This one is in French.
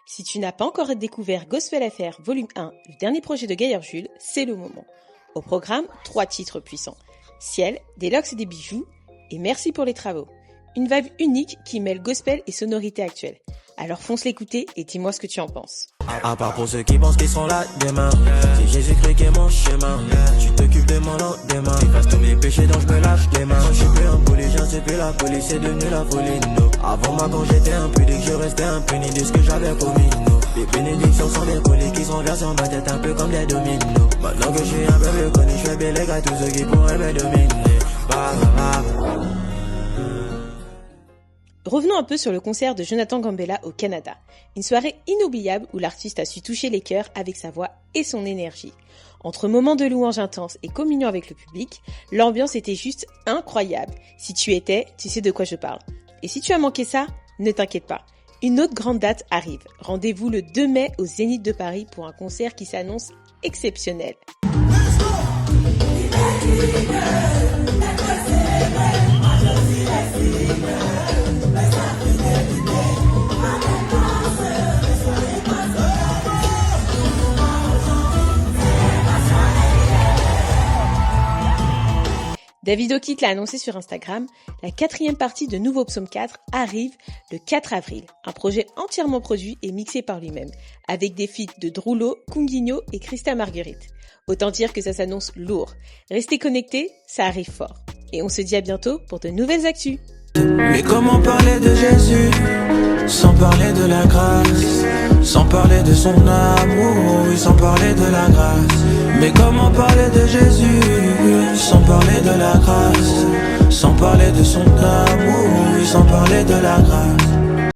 Si tu n'as pas encore découvert Gospel FR Volume 1, le dernier projet de Gaillard Jules, c'est le moment. Au programme, 3 titres puissants. Ciel, des locks et des bijoux, et Merci pour les travaux. Une vibe unique qui mêle gospel et sonorité actuelle. Alors fonce l'écouter et dis-moi ce que tu en penses. À part pour ceux qui pensent qu'ils seront là demain. C'est Jésus-Christ qui est mon chemin. Tu t'occupes de mon lendemain. Efface tous mes péchés donc je me lâche des mains. Quand je suis plus un polygien, c'est plus la police, c'est devenu la folie, no. Avant moi quand j'étais impudique, je restais impuni de ce que j'avais commis, no. Les bénédictions sont des colis qui sont versés en ma tête un peu comme des dominos. Maintenant que je suis un peu plus connu, je fais bélègue à tous ceux qui pourraient me dominer. Revenons un peu sur le concert de Jonathan Gambella au Canada. Une soirée inoubliable où l'artiste a su toucher les cœurs avec sa voix et son énergie. Entre moments de louange intense et communion avec le public, l'ambiance était juste incroyable. Si tu y étais, tu sais de quoi je parle. Et si tu as manqué ça, ne t'inquiète pas. Une autre grande date arrive. Rendez-vous le 2 mai au Zénith de Paris pour un concert qui s'annonce exceptionnel. David O'Keefe l'a annoncé sur Instagram, la 4e partie de Nouveau Psaume 4 arrive le 4 avril. Un projet entièrement produit et mixé par lui-même, avec des feats de Droulo, Kunguinho et Christa Marguerite. Autant dire que ça s'annonce lourd. Restez connectés, ça arrive fort. Et on se dit à bientôt pour de nouvelles actus. Mais comment parler de Jésus sans parler de la grâce, sans parler de son amour, sans parler de la grâce. Mais comment parler de Jésus sans parler de la grâce, sans parler de son amour, sans parler de la grâce.